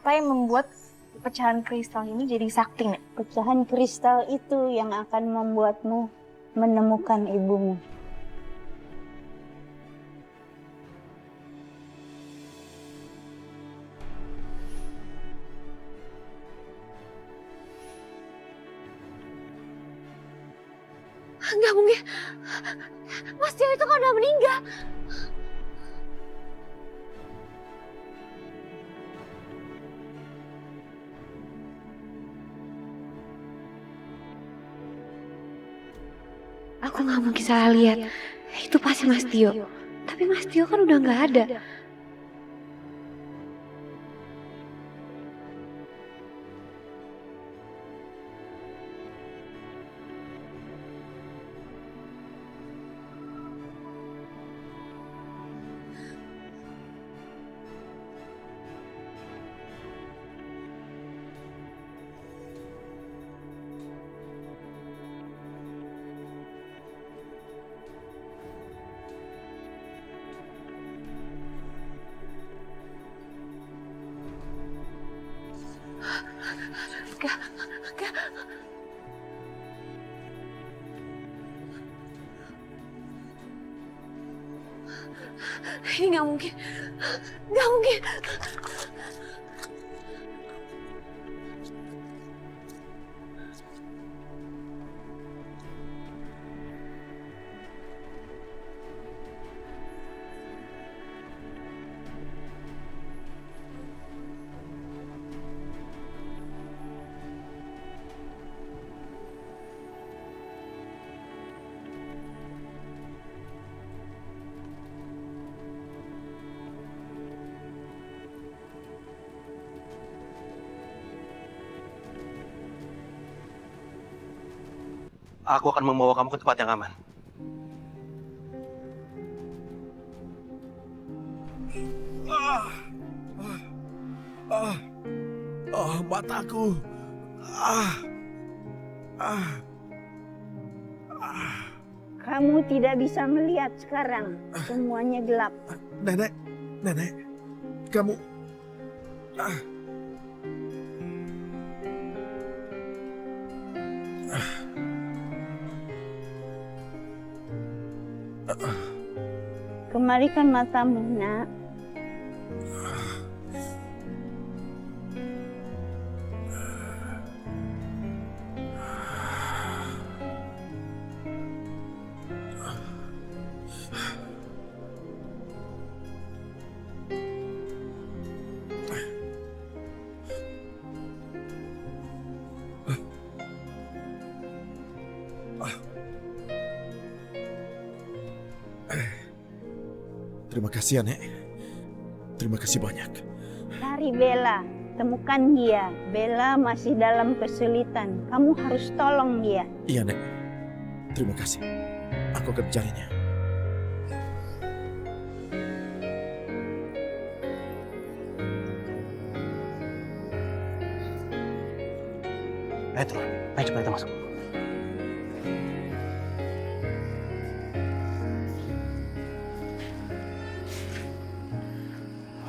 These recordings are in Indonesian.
Apa yang membuat pecahan kristal ini jadi sakti, Nek? Pecahan kristal itu yang akan membuatmu menemukan ibumu. Enggak mungkin. Mas Tio itu kan udah meninggal. Aku nggak mungkin salah lihat. Itu pasti Mas Tio. Tapi Mas Tio kan udah nggak ada. Enggak. Ini nggak mungkin. Nggak mungkin. Aku akan membawa kamu ke tempat yang aman. Mataku. Kamu tidak bisa melihat sekarang, semuanya gelap. Nenek, kamu. Kembalikan matamu, nak. Terima kasih ya, Nek. Terima kasih banyak. Cari Bella, temukan dia. Bella masih dalam kesulitan. Kamu harus tolong dia. Iya, Nek. Terima kasih. Aku akan mencarinya. Ayo turun. Ayo cepat kita masuk.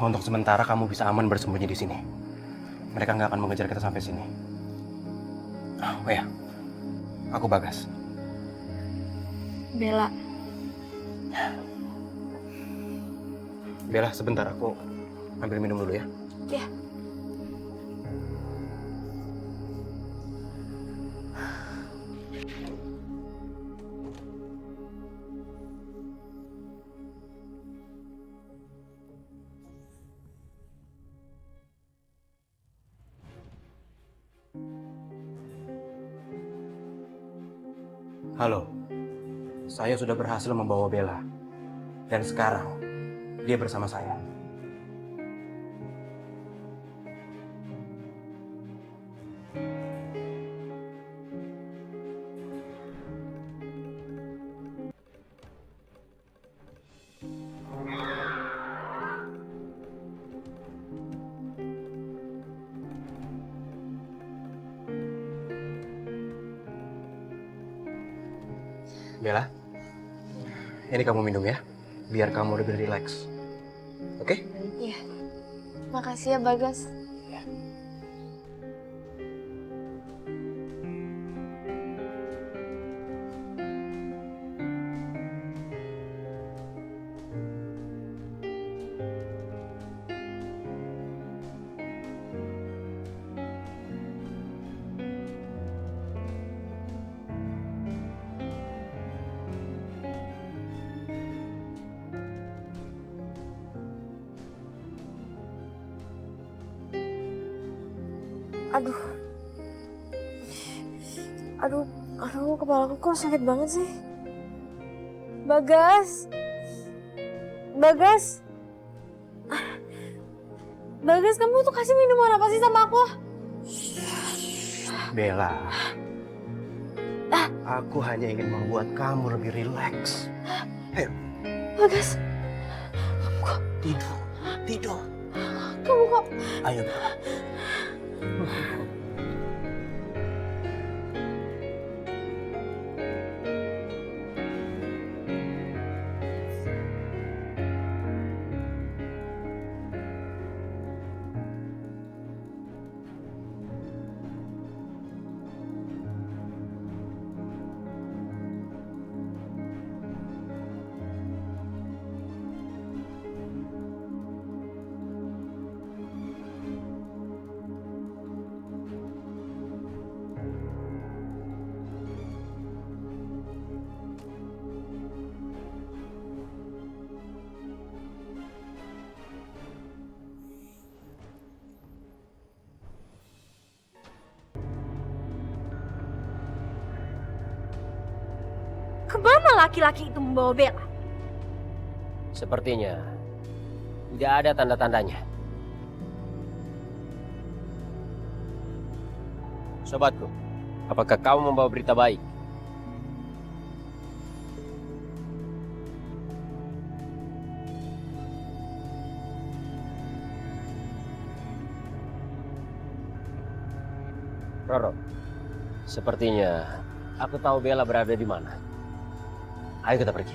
Untuk sementara kamu bisa aman bersembunyi di sini. Mereka nggak akan mengejar kita sampai sini. Oh ya, aku Bagas. Bella. Bella, sebentar aku ambil minum dulu ya. Ya. Halo, saya sudah berhasil membawa Bella. Dan sekarang, dia bersama saya. Bella, ini kamu minum ya, biar kamu lebih rileks. Oke? Iya. Makasih ya, Bagas. Ya. Aduh. Aduh, kepalaku kok sakit banget sih. Bagas. Bagas. Bagas, kamu tuh kasih minuman apa sih sama aku? Bella, aku hanya ingin membuat kamu lebih rileks. Ayo, Bagas, tidur. kamu kok... Ayo, Bella. Kemana laki-laki itu membawa Bella? Sepertinya tidak ada tanda-tandanya. Sobatku, apakah kamu membawa berita baik? Roro, sepertinya aku tahu Bella berada di mana. Ayo kita pergi.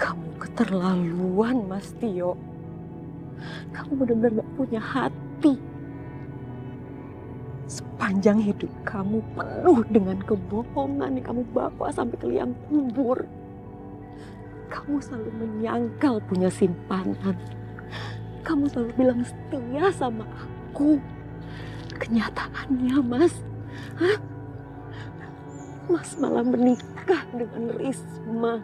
Kamu keterlaluan, Mas Tio. Kamu benar-benar gak punya hati. Sepanjang hidup kamu penuh dengan kebohongan yang kamu bawa sampai ke liang kubur. Kamu selalu menyangkal punya simpanan. Kamu selalu bilang setia sama aku. Kenyataannya, Mas, Mas malah menikah dengan Risma.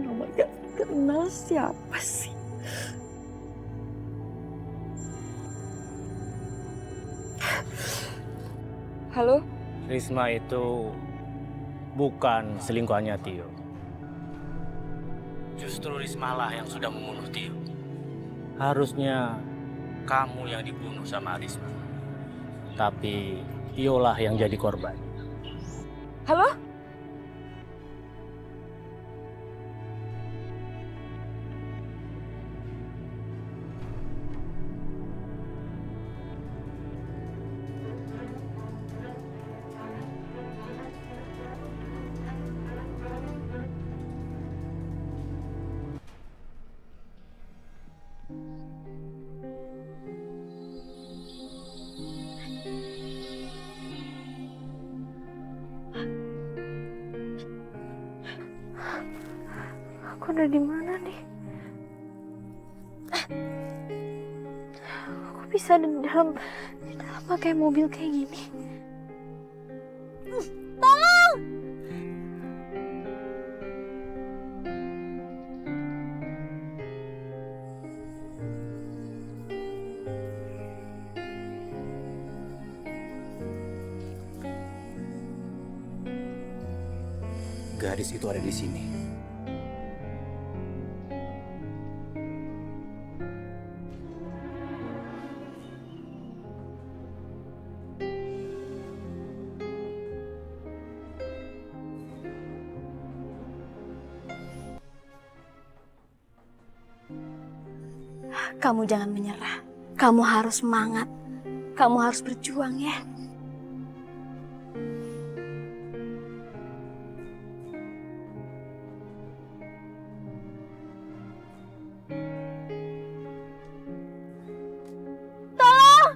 Nomor gak kenal siapa sih? Halo? Risma itu bukan selingkuhannya Tio. Justru Risma lah yang sudah membunuh Tio. Harusnya kamu yang dibunuh sama Risma. Tapi Tio lah yang jadi korban. Halo? Aku udah di mana nih? Aku bisa ada di dalam pakai mobil kayak gini. Tolong! Gadis itu ada di sini. Kamu jangan menyerah. Kamu harus semangat. Kamu harus berjuang ya. Tolong!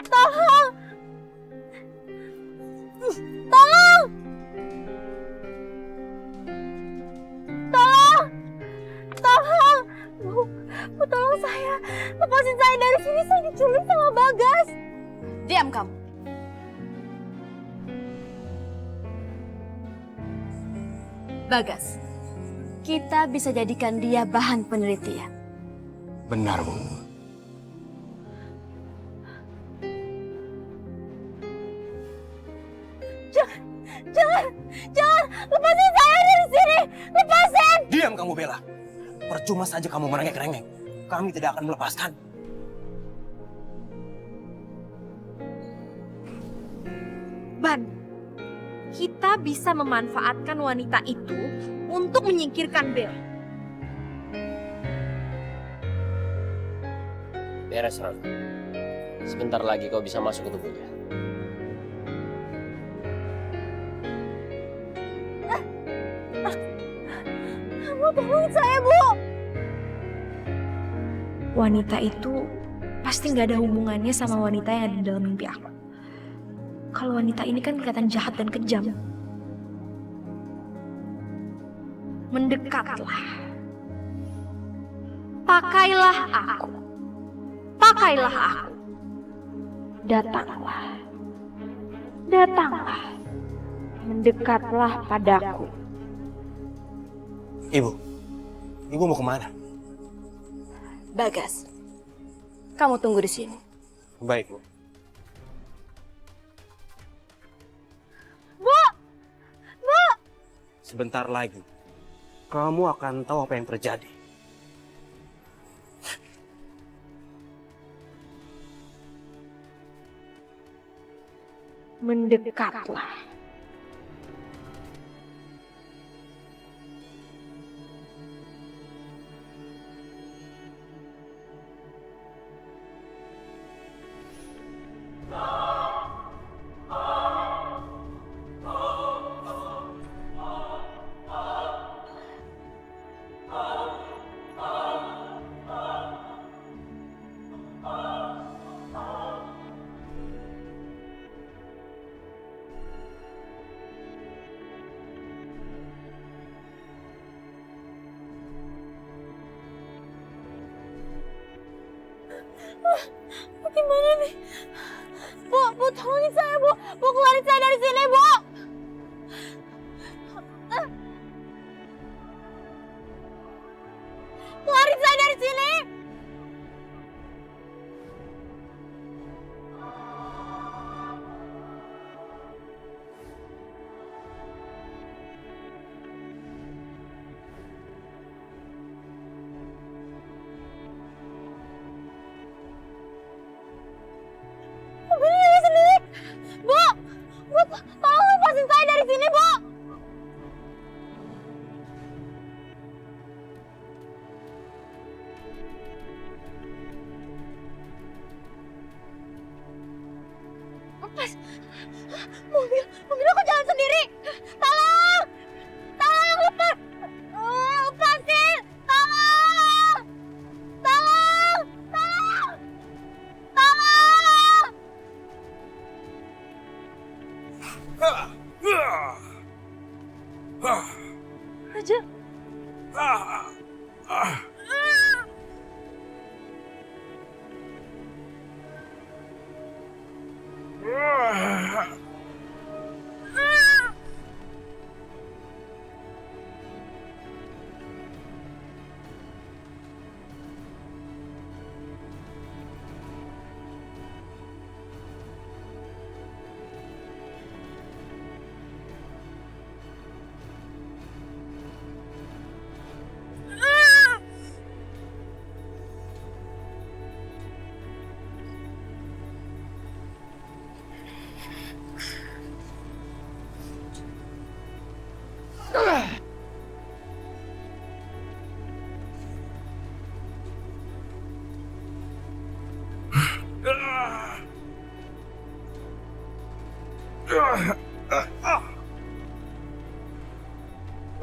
Tolong! Tolong! Tolong! Tolong saya, lepasin saya dari sini, saya diculik sama Bagas. Diam kamu. Bagas, kita bisa jadikan dia bahan penelitian. Benar, Bu. Jangan, lepasin saya dari sini, lepasin. Diam kamu, Bella. Percuma saja kamu merengek-rengek. Kami tidak akan melepaskan. Ban, kita bisa memanfaatkan wanita itu untuk menyingkirkan Bel. Beres, Ron. Sebentar lagi kau bisa masuk ke tubuhnya. Bu, tolongin saya, Bu. Wanita itu pasti nggak ada hubungannya sama wanita yang ada di dalam mimpi aku. Kalau wanita ini kan kelihatan jahat dan kejam. Mendekatlah. Pakailah aku. Pakailah aku. Datanglah. Datanglah. Mendekatlah padaku. Ibu mau kemana? Bagas, kamu tunggu di sini. Baik, Bu. Bu! Sebentar lagi, kamu akan tahu apa yang terjadi. Mendekatlah. Gimana nih? Bu, tolongin saya, Bu. Bu, keluarin saya dari sini, Bu. Keluarin saya dari sini. Tolong lepasin saya dari sini, Bu. Lepas. Mobil aku jalan sendiri. Tolong. Tolong, lepas. Lepasin. Tolong. Tolong. Tolong. Tolong. Raja.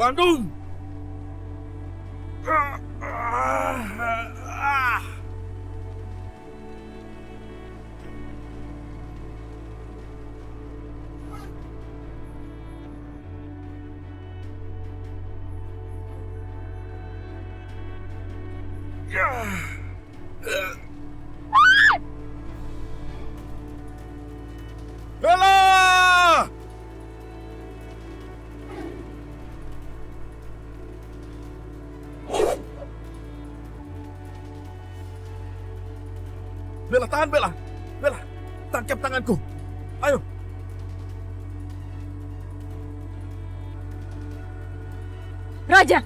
Bandung! Bella! Bella, tahan Bella! Bella, tangkap tanganku! Ayo! Raja,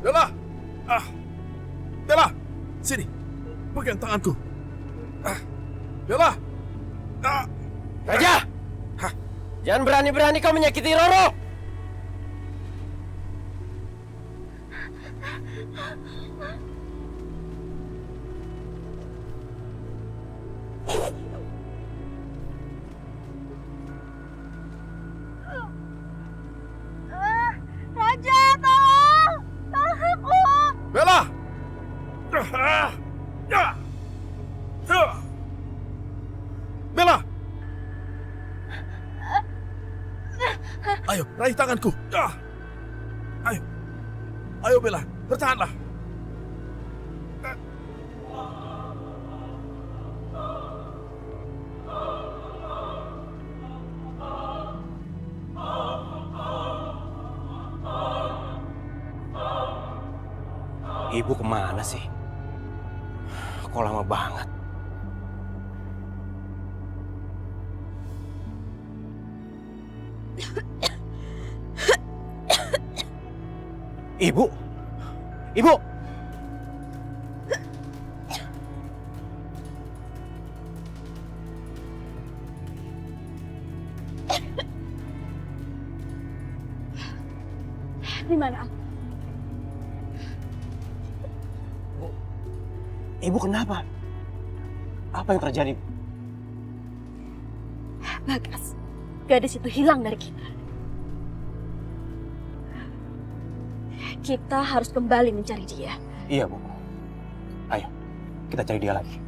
Bella! Bella! Sini! Pegang tanganku! Bella! Raja! Jangan berani-berani kau menyakiti Roro! Raja, tolong! Tolong aku! Bella! Bella! Ayo, raih tanganku. Ayo. Ayo Bella, bertahanlah. Ibu kemana sih? Kok lama banget? Ibu! Ibu! di mana? Ibu kenapa? Apa yang terjadi? Bagas, gadis itu hilang dari kita. Kita harus kembali mencari dia. Iya, Bu. Ayo, kita cari dia lagi.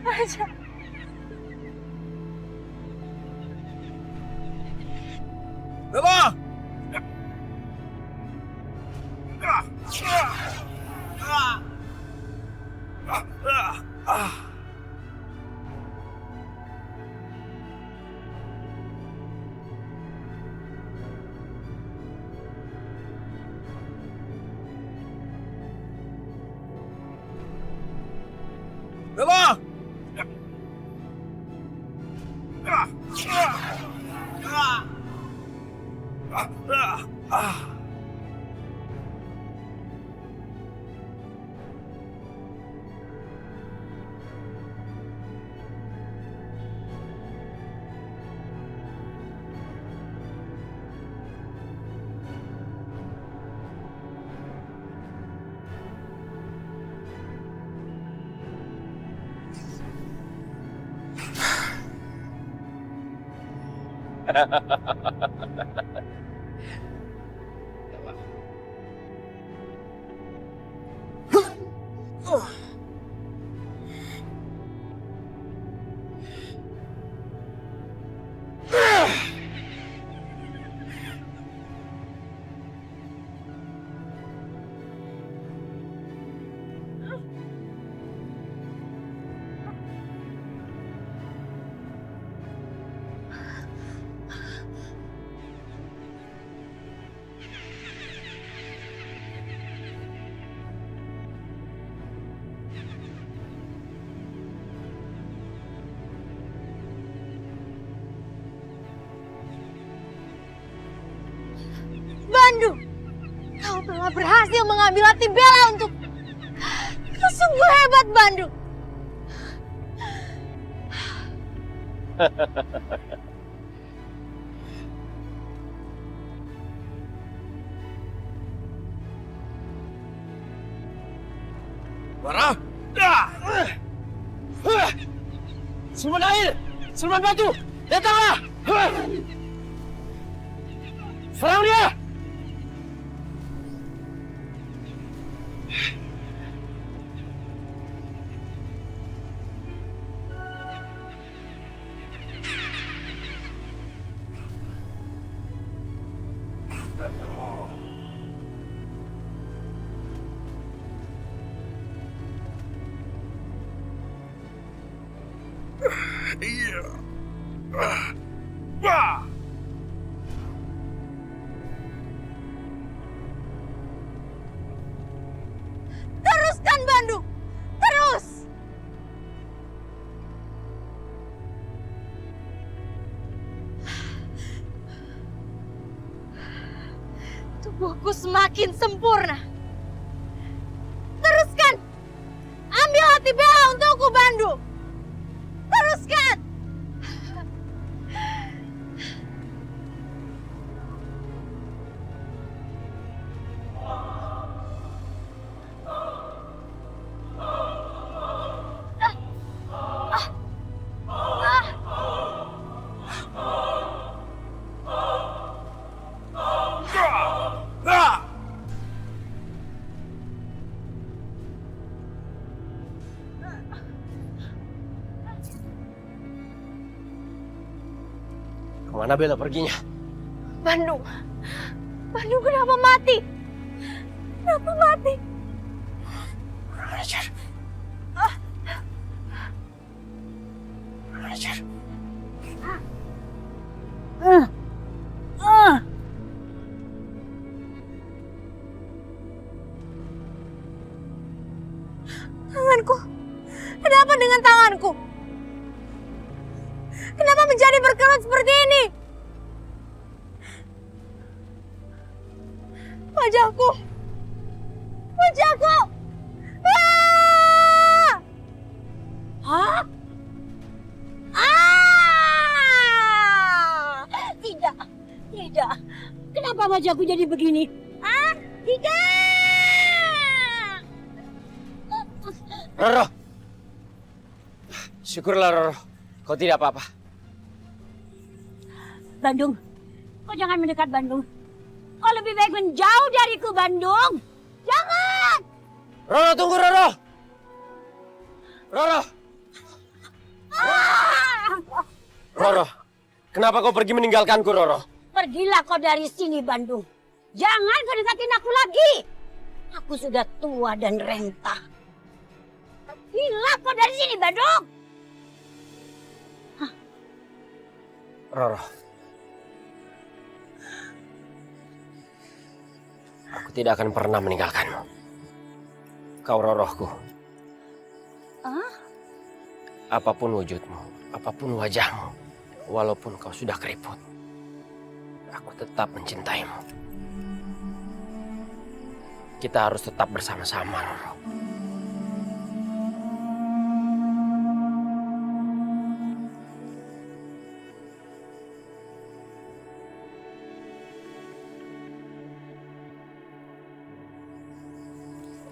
Raja. Bella! Bella! Bandung, kau telah berhasil mengambil hati Bella untuk. Kau sungguh hebat, Bandung. Bara! Sulman air! Sulman batu! Datanglah! Serang dia! Teruskan, Bandung. Terus. Tubuhku semakin sempurna. Teruskan. Ambil hati Bella untukku, Bandung. Teruskan. Kemana Bella perginya? Bandung. Bandung kenapa mati? Kenapa mati? Ajar. Ajar. Tanganku. Kenapa dengan tanganku? Kenapa menjadi berkerut seperti ini? Wajahku. Wajahku. Ah! Hah? Ah! Tidak. Tidak. Kenapa wajahku jadi begini? Ah, tidak. Roro! Syukurlah Roro, kau tidak apa-apa. Bandung, kau jangan mendekat Bandung. Kau lebih baik menjauh dariku, Bandung. Jangan! Roro, tunggu Roro! Roro! Roro, kenapa kau pergi meninggalkanku, Roro? Pergilah kau dari sini, Bandung. Jangan kau deketin aku lagi. Aku sudah tua dan renta. Pergilah kau dari sini, Bandung. Roro, aku tidak akan pernah meninggalkanmu. Kau Rorohku. Apapun wujudmu, apapun wajahmu, walaupun kau sudah keriput, aku tetap mencintaimu. Kita harus tetap bersama-sama, Roro.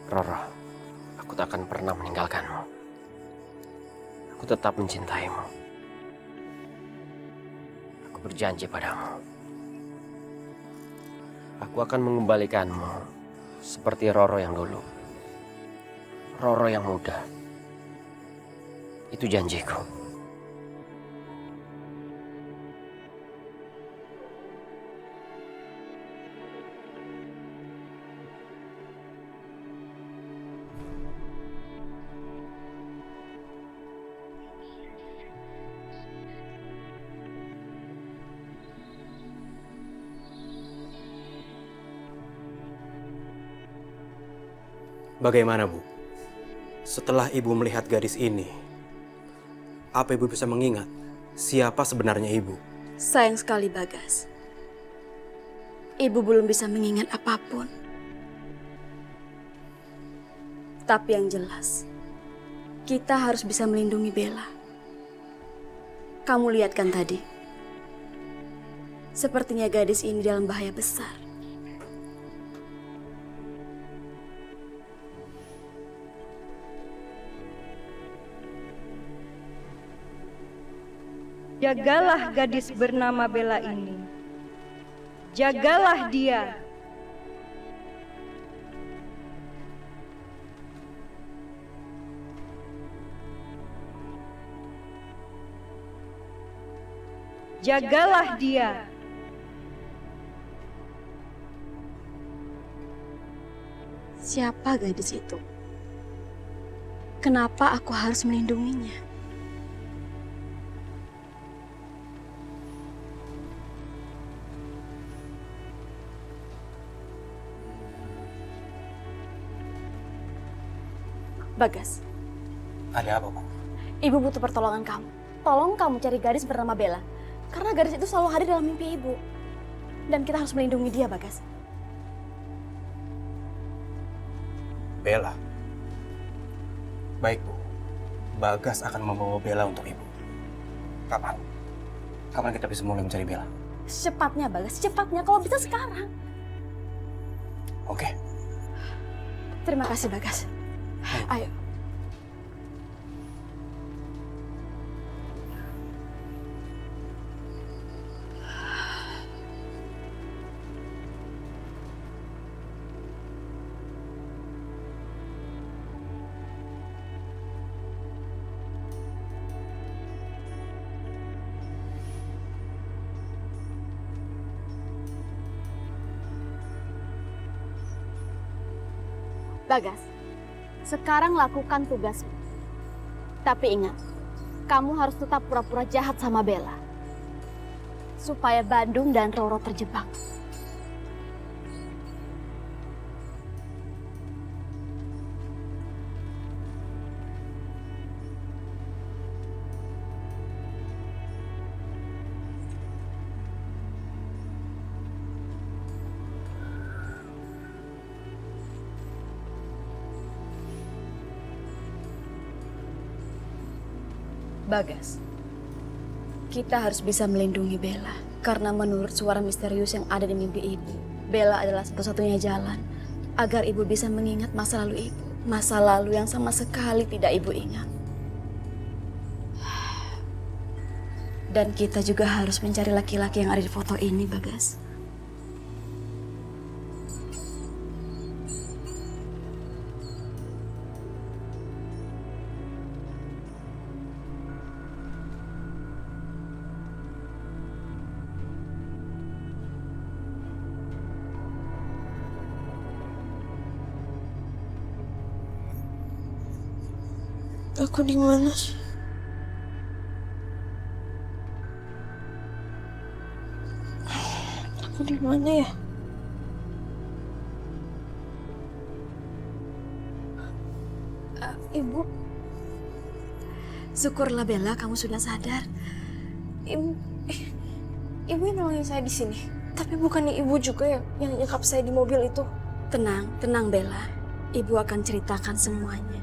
Roro, aku tak akan pernah meninggalkanmu. Aku tetap mencintaimu. Aku berjanji padamu. Aku akan mengembalikanmu seperti Roro yang dulu. Roro yang muda. Itu janjiku. Bagaimana, Bu? Setelah Ibu melihat gadis ini, apa Ibu bisa mengingat siapa sebenarnya Ibu? Sayang sekali, Bagas. Ibu belum bisa mengingat apapun. Tapi yang jelas, kita harus bisa melindungi Bella. Kamu lihat kan tadi? Sepertinya gadis ini dalam bahaya besar. Jagalah gadis bernama Bella ini. Jagalah dia. Jagalah dia. Siapa gadis itu? Kenapa aku harus melindunginya? Bagas, Ada apa, Bu? Ibu butuh pertolongan kamu. Tolong kamu cari gadis bernama Bella. Karena gadis itu selalu hadir dalam mimpi Ibu. Dan kita harus melindungi dia, Bagas. Bella. Baik, Bu. Bagas akan membawa Bella untuk Ibu. Kapan? Kapan kita bisa mulai mencari Bella? Secepatnya, Bagas. Secepatnya. Kalau bisa sekarang. Oke. Terima kasih, Bagas. Ayo. Bagas, sekarang lakukan tugasmu. Tapi ingat, kamu harus tetap pura-pura jahat sama Bella. Supaya Bandung dan Roro terjebak. Bagas, kita harus bisa melindungi Bella. Karena menurut suara misterius yang ada di mimpi Ibu, Bella adalah satu-satunya jalan agar Ibu bisa mengingat masa lalu Ibu. Masa lalu yang sama sekali tidak Ibu ingat. Dan kita juga harus mencari laki-laki yang ada di foto ini, Bagas. Aku di mana sih? Aku di mana ya? Ibu, syukurlah Bella, kamu sudah sadar. Ibu yang nolongin saya di sini. Tapi bukannya ibu juga yang nyekap saya di mobil itu? Tenang, tenang Bella. Ibu akan ceritakan semuanya.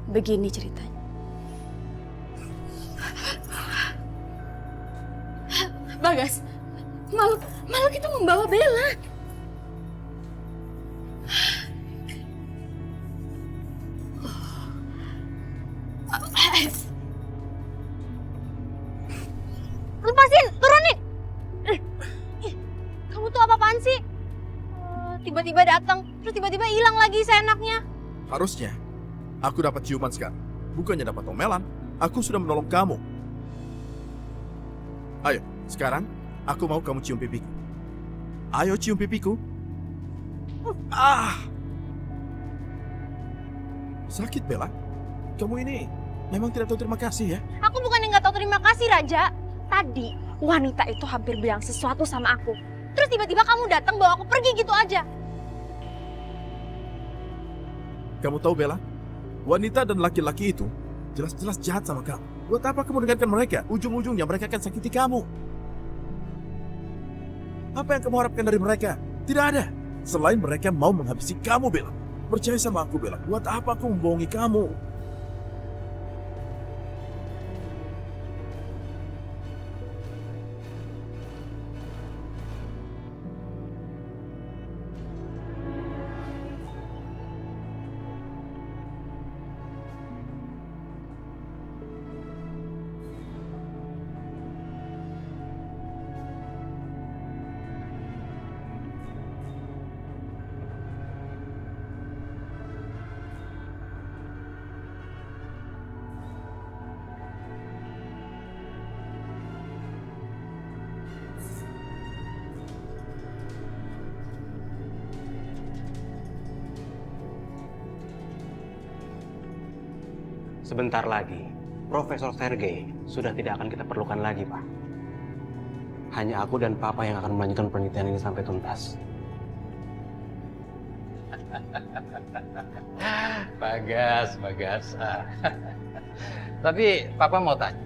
Begini ceritanya. Bagas, makhluk itu membawa Bella. Lepasin, turunin! Kamu tuh apa-apaan sih? tiba-tiba datang, terus tiba-tiba hilang lagi seenaknya. Harusnya aku dapat ciuman sekarang, bukannya dapat omelan. Aku sudah menolong kamu. Ayo, sekarang aku mau kamu cium pipiku. Ayo cium pipiku. Sakit, Bella. Kamu ini memang tidak tahu terima kasih ya. Aku bukan yang nggak tahu terima kasih, Raja. Tadi wanita itu hampir bilang sesuatu sama aku. Terus tiba-tiba kamu datang bawa aku pergi gitu aja. Kamu tahu, Bella? Wanita dan laki-laki itu jelas-jelas jahat sama kamu. Buat apa kamu dengarkan mereka? Ujung-ujungnya mereka akan sakiti kamu. Apa yang kamu harapkan dari mereka? Tidak ada. Selain mereka mau menghabisi kamu, Bella. Percaya sama aku, Bella. Buat apa aku membohongi kamu? Sebentar lagi, Profesor Sergei sudah tidak akan kita perlukan lagi, Pak. Hanya aku dan Papa yang akan melanjutkan penelitian ini sampai tuntas. Bagas. Tapi Papa mau tanya,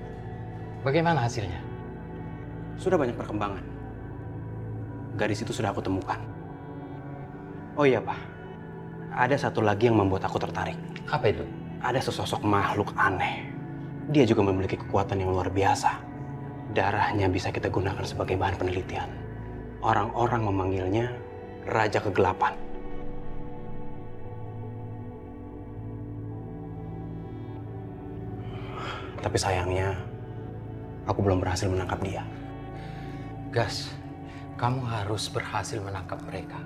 bagaimana hasilnya? Sudah banyak perkembangan. Gadis itu sudah aku temukan. Oh iya, Pak. Ada satu lagi yang membuat aku tertarik. Apa itu? Ada sesosok makhluk aneh. Dia juga memiliki kekuatan yang luar biasa. Darahnya bisa kita gunakan sebagai bahan penelitian. Orang-orang memanggilnya Raja Kegelapan. Tapi sayangnya, aku belum berhasil menangkap dia. Gas, kamu harus berhasil menangkap mereka.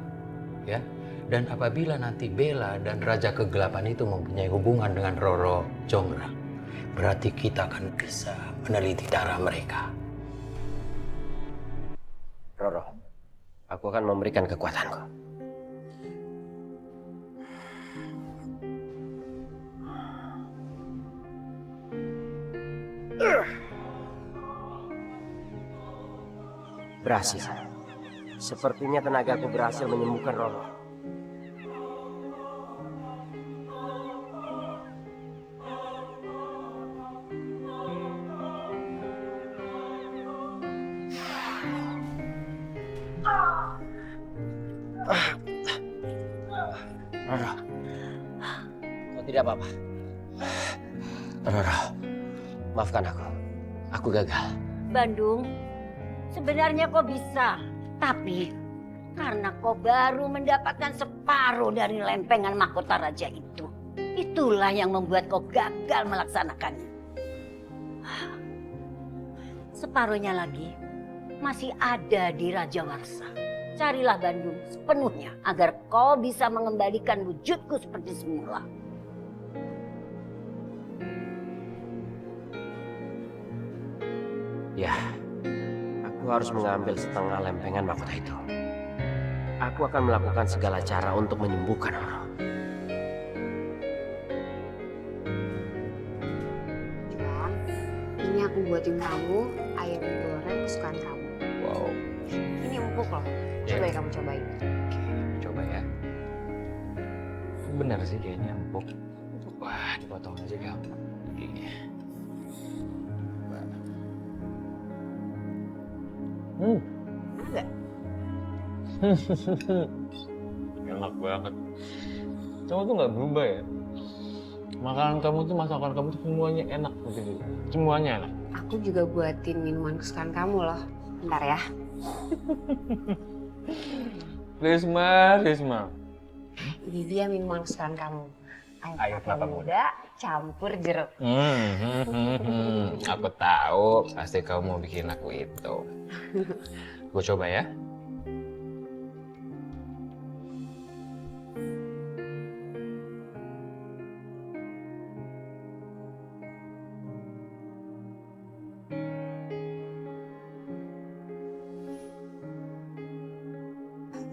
Ya? Dan apabila nanti Bella dan Raja Kegelapan itu mempunyai hubungan dengan Roro Jongra, berarti kita akan bisa meneliti darah mereka. Roro, aku akan memberikan kekuatanku. Berhasil. Sepertinya tenagaku berhasil menyembuhkan Roro. Roro, kau tidak apa-apa. Roro, maafkan aku. Aku gagal. Bandung, sebenarnya kau bisa, tapi karena kau baru mendapatkan separuh dari lempengan mahkota raja itu, itulah yang membuat kau gagal melaksanakannya. Separuhnya lagi masih ada di Raja Warsa. Carilah Bandung sepenuhnya agar kau bisa mengembalikan wujudku seperti semula. Ya, aku harus mengambil setengah lempengan mahkota itu. Aku akan melakukan segala cara untuk menyembuhkan Roro. Bang, ini aku buatin kamu ayam goreng kesukaan kamu. Wow. Ini empuk loh. Coba ya kamu cobain. Oke, coba ya. Benar sih kayaknya empuk. Wah, dipotong aja kamu. Enggak? Enak banget. Kamu tuh nggak berubah ya? Makanan kamu tuh, masakan kamu tuh semuanya enak begitu. Semuanya enak. Aku juga buatin minuman kesukaan kamu loh. Bentar ya. Risma. Ini dia minuman kesukaan kamu. Ayo kelapa muda campur jeruk. Aku tahu pasti kamu mau bikin aku itu. Gue coba ya.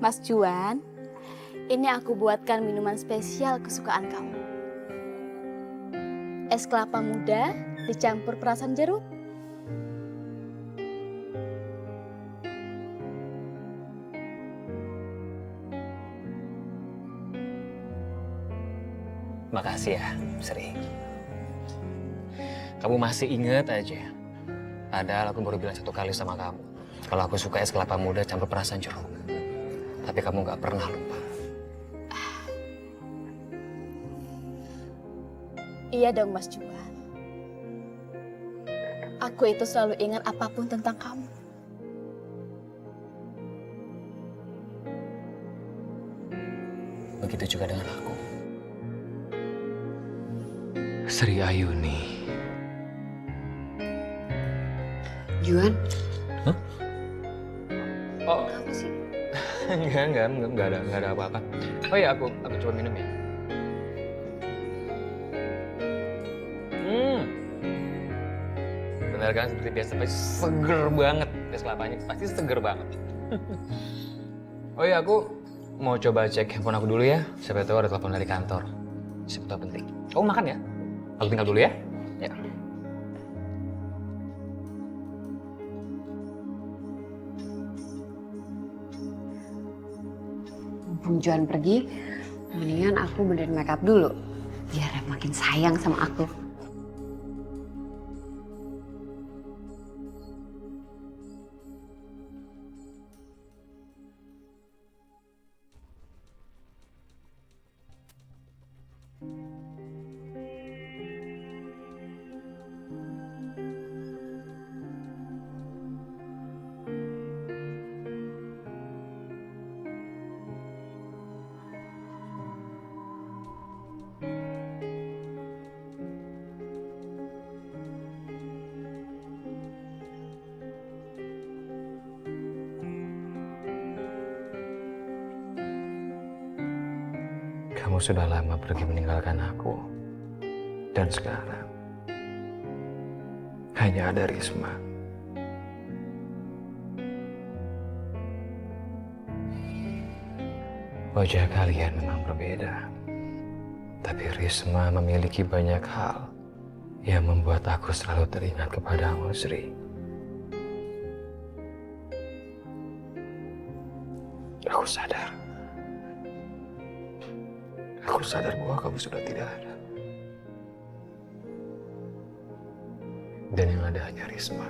Mas Juan, ini aku buatkan minuman spesial kesukaan kamu. Es kelapa muda dicampur perasan jeruk. Makasih ya, Sri. Kamu masih ingat aja. Padahal aku baru bilang 1 kali sama kamu. Kalau aku suka es kelapa muda campur perasan jeruk. Tapi kamu gak pernah lupa. Iya dong Mas Juan. Aku itu selalu ingat apapun tentang kamu. Begitu juga dengan aku. Sri Ayuni. Juan? Hah? Oh, Apa sih? enggak ada apa-apa. Oh iya, aku coba minum ya. Benar kan, seperti biasa, pasti seger banget. Es kelapanya pasti seger banget. Oh iya, aku mau coba cek handphone aku dulu ya. Siapa tahu ada telepon dari kantor. Siapa tahu penting. Kamu makan ya? Aku tinggal dulu ya. Ya. Mumpung Juan pergi, mendingan aku benerin makeup dulu. Biar makin sayang sama aku. Kamu sudah lama pergi meninggalkan aku. Dan sekarang hanya ada Risma. Wajah kalian memang berbeda. Tapi Risma memiliki banyak hal yang membuat aku selalu teringat kepadamu, Sri. Aku sadar. Aku sadar bahwa kamu sudah tidak ada. Dan yang ada hanya Risma.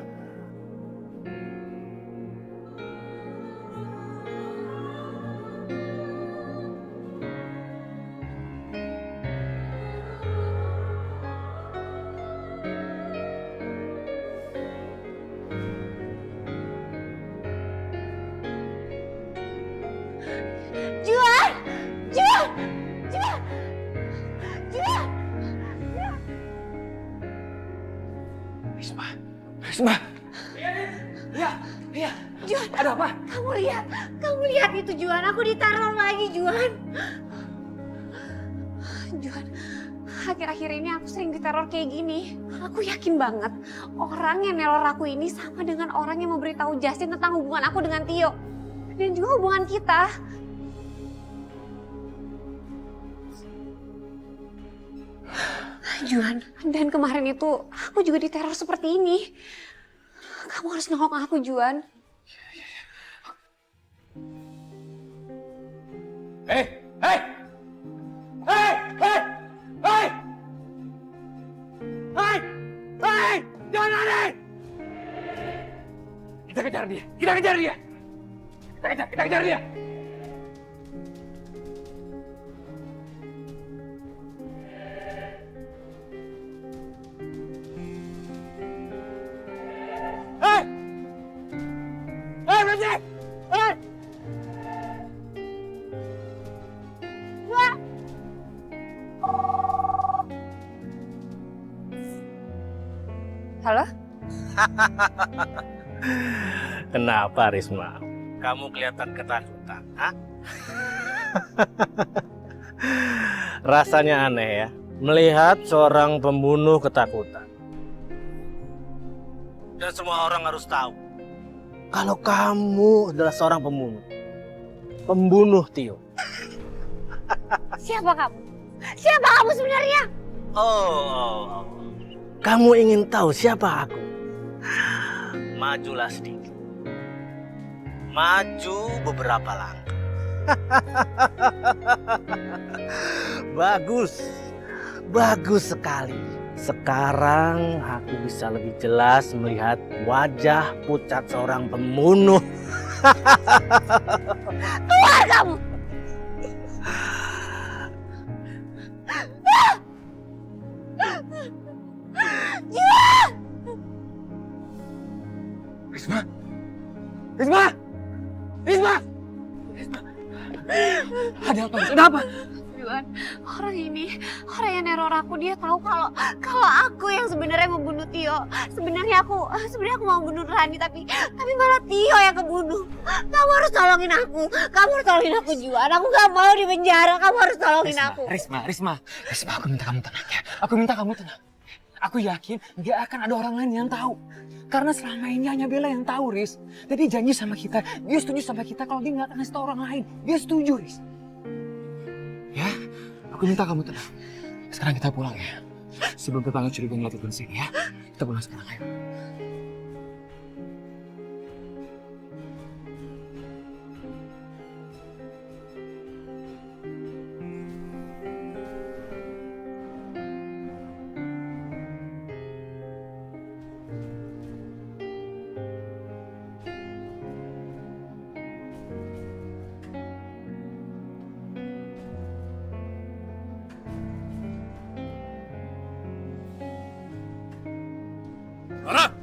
Juan! Juan! Juan! Juan! Risma! Risma! Iya. Juan, Ada apa? Kamu lihat itu Juan, aku diteror lagi Juan. Juan, akhir-akhir ini aku sering diteror kayak gini. Aku yakin banget orang yang neror aku ini sama dengan orang yang memberitahu Justin tentang hubungan aku dengan Tio. Dan juga hubungan kita. Juan, dan kemarin itu aku juga diteror seperti ini. Kamu harus nengok aku, Juan. Hei! Jangan lari! Kita kejar dia! Kita kejar dia! Hei! Berhenti! Hei! Halo? Kenapa Risma? Kamu kelihatan ketakutan, hah? Rasanya aneh ya, melihat seorang pembunuh ketakutan. Dan semua orang harus tahu kalau kamu adalah seorang pembunuh. pembunuh Tio. Siapa kamu? Siapa kamu sebenarnya? Oh, kamu ingin tahu siapa aku? Majulah sedikit. Maju beberapa langkah. Bagus. Bagus sekali. Sekarang aku bisa lebih jelas melihat wajah pucat seorang pembunuh. Keluar kamu! Risma! Risma! Risma! Risma! Ada apa? Ada apa? Juan, orang yang neror aku, dia tahu kalau aku yang sebenarnya membunuh Tio. Sebenarnya aku mau bunuh Rani, tapi malah Tio yang kebunuh. Kamu harus tolongin aku. Kamu harus tolongin aku, Juan. Aku gak mau di penjara. Kamu harus tolongin aku. Risma, aku minta kamu tenang ya. Aku minta kamu tenang. Aku yakin gak akan ada orang lain yang tahu. Karena selama ini hanya Bella yang tahu, Riz. Jadi janji sama kita, dia setuju sama kita kalau dia gak akan ngasih tahu orang lain. Dia setuju, Riz. Ya, aku minta kamu tenang. Sekarang kita pulang ya. Sebelum tetangga curiga ngeliat itu di sini ya. Kita pulang sekarang, ayo. Lara!